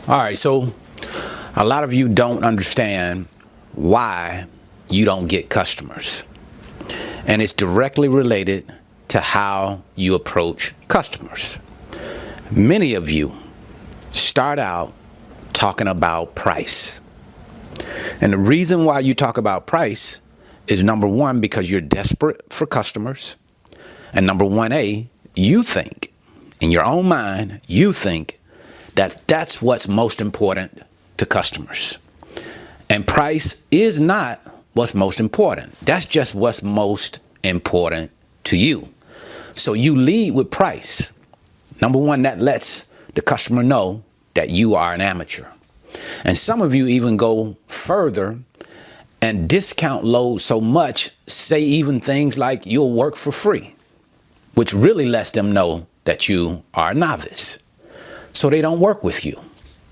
All right, so a lot of you don't understand why you don't get customers. And it's directly related to how you approach customers. Many of you start out talking about price. And the reason why you talk about price is, number one, because you're desperate for customers. And number 1A, you think, in your own mind, you think that that's what's most important to customers. And price is not what's most important. That's just what's most important to you. So you lead with price. Number one, that lets the customer know that you are an amateur. And some of you even go further and discount load so much, say even things like you'll work for free, which really lets them know that you are a novice. So they don't work with you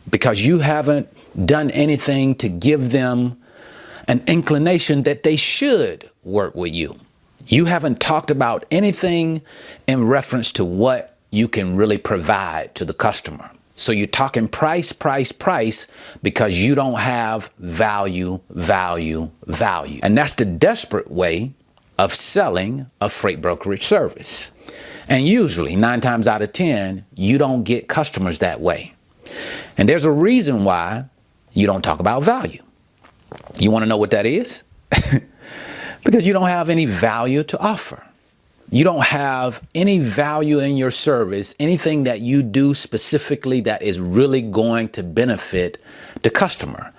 because you haven't done anything to give them an inclination that they should work with you. You haven't talked about anything in reference to what you can really provide to the customer. So you're talking price because you don't have value. And that's the desperate way of selling a freight brokerage service. And usually 9 times out of 10, you don't get customers that way. And there's a reason why you don't talk about value. You want to know what that is? Because you don't have any value to offer. You don't have any value in your service, anything that you do specifically that is really going to benefit the customer.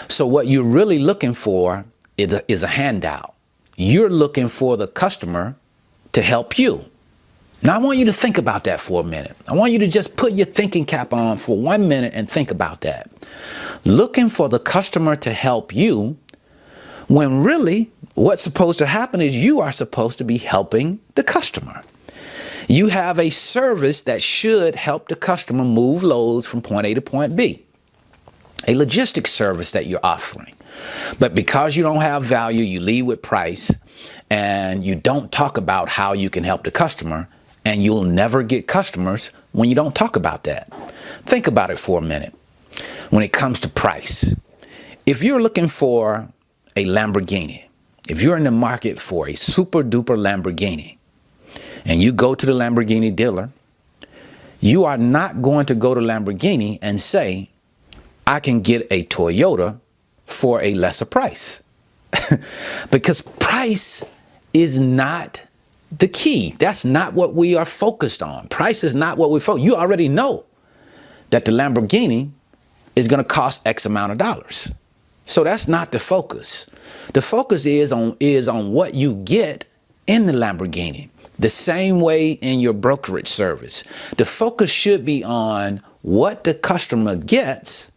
So what you're really looking for is a handout. You're looking for the customer to help you. Now, I want you to think about that for a minute. I want you to just put your thinking cap on for 1 minute and think about that. Looking for the customer to help you when really what's supposed to happen is you are supposed to be helping the customer. You have a service that should help the customer move loads from point A to point B. A logistics service that you're offering. But because you don't have value, you lead with price and you don't talk about how you can help the customer. And you'll never get customers when you don't talk about that. Think about it for a minute. When it comes to price, if you're looking for a Lamborghini, if you're in the market for a super duper Lamborghini, and you go to the Lamborghini dealer, you are not going to go to Lamborghini and say, I can get a Toyota for a lesser price. Because price is not the key. That's not what we are focused on. Price is not what we focus. You already know that the Lamborghini is going to cost X amount of dollars. So that's not the focus. The focus is on what you get in the Lamborghini. The same way in your brokerage service. The focus should be on what the customer gets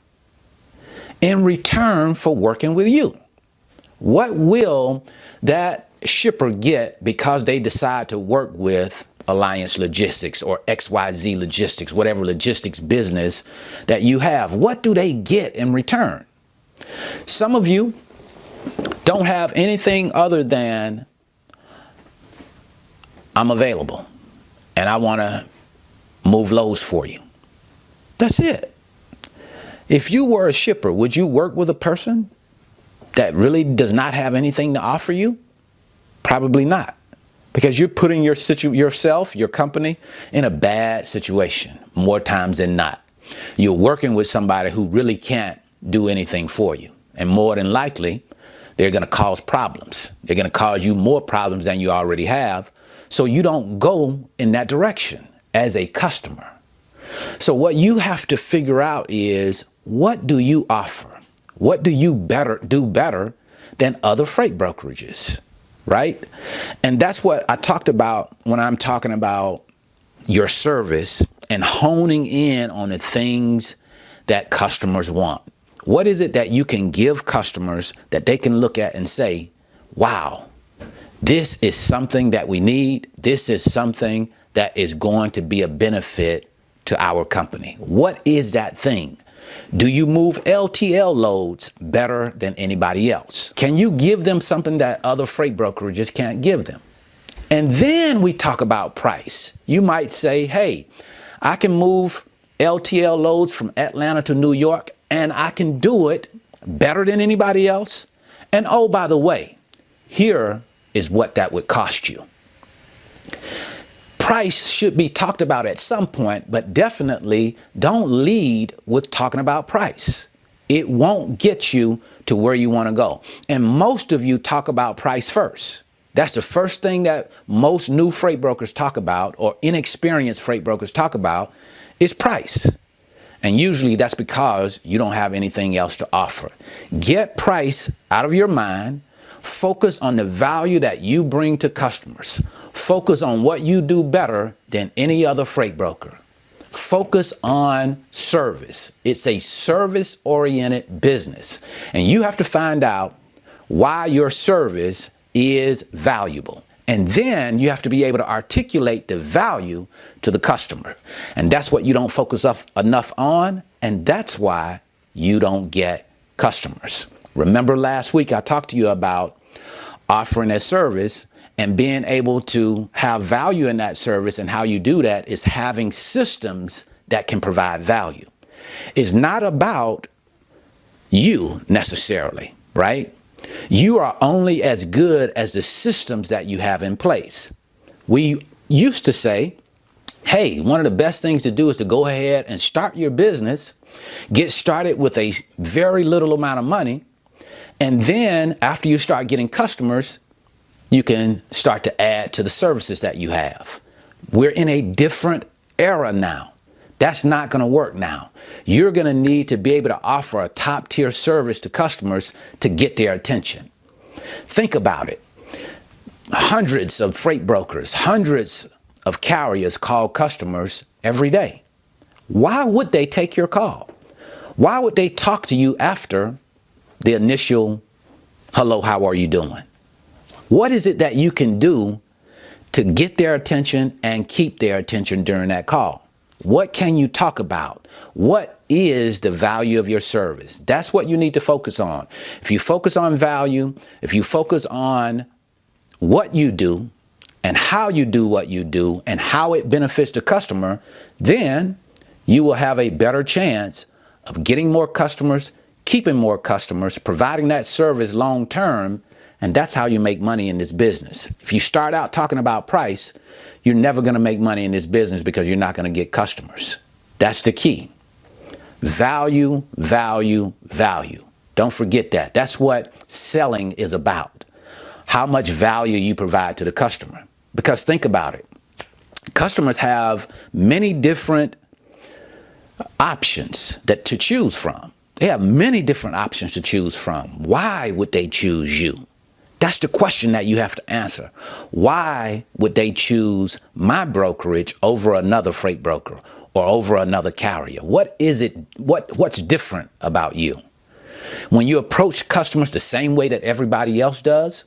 in return for working with you. What will that shipper get because they decide to work with Alliance Logistics or XYZ Logistics, whatever logistics business that you have? What do they get in return? Some of you don't have anything other than I'm available and I want to move loads for you. That's it. If you were a shipper, would you work with a person that really does not have anything to offer you? Probably not, because you're putting yourself, your company, in a bad situation more times than not. You're working with somebody who really can't do anything for you. And more than likely, they're going to cause problems. They're going to cause you more problems than you already have. So you don't go in that direction as a customer. So what you have to figure out is, what do you offer? What do you do better than other freight brokerages? Right? And that's what I talked about when I'm talking about your service and honing in on the things that customers want. What is it that you can give customers that they can look at and say, wow, this is something that we need. This is something that is going to be a benefit to our company. What is that thing? Do you move LTL loads better than anybody else? Can you give them something that other freight brokerages can't give them? And then we talk about price. You might say, hey, I can move LTL loads from Atlanta to New York, and I can do it better than anybody else. And oh, by the way, here is what that would cost you. Price should be talked about at some point, but definitely don't lead with talking about price. It won't get you to where you want to go. And most of you talk about price first. That's the first thing that most new freight brokers talk about, or inexperienced freight brokers talk about, is price. And usually that's because you don't have anything else to offer. Get price out of your mind. Focus on the value that you bring to customers. Focus on what you do better than any other freight broker. Focus on service. It's a service-oriented business. And you have to find out why your service is valuable. And then you have to be able to articulate the value to the customer. And that's what you don't focus enough on. And that's why you don't get customers. Remember last week I talked to you about offering a service and being able to have value in that service. And how you do that is having systems that can provide value. It's not about you necessarily, right? You are only as good as the systems that you have in place. We used to say, hey, one of the best things to do is to go ahead and start your business, get started with a very little amount of money. And then after you start getting customers, you can start to add to the services that you have. We're in a different era now. That's not going to work now. You're going to need to be able to offer a top tier service to customers to get their attention. Think about it. Hundreds of freight brokers, hundreds of carriers call customers every day. Why would they take your call? Why would they talk to you after the initial, hello, how are you doing? What is it that you can do to get their attention and keep their attention during that call? What can you talk about? What is the value of your service? That's what you need to focus on. If you focus on value, if you focus on what you do and how you do what you do and how it benefits the customer, then you will have a better chance of getting more customers, keeping more customers, providing that service long term. And that's how you make money in this business. If you start out talking about price, you're never going to make money in this business because you're not going to get customers. That's the key. Value, value, value. Don't forget that. That's what selling is about. How much value you provide to the customer. Because think about it. Customers have many different options to choose from. They have many different options to choose from. Why would they choose you? That's the question that you have to answer. Why would they choose my brokerage over another freight broker or over another carrier? What is it? What's different about you? When you approach customers the same way that everybody else does,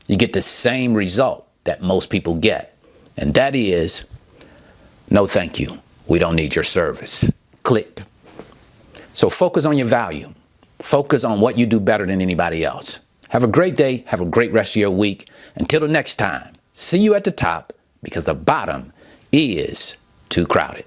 you get the same result that most people get. And that is, no, thank you. We don't need your service. Click. So focus on your value. Focus on what you do better than anybody else. Have a great day. Have a great rest of your week. Until the next time, see you at the top, because the bottom is too crowded.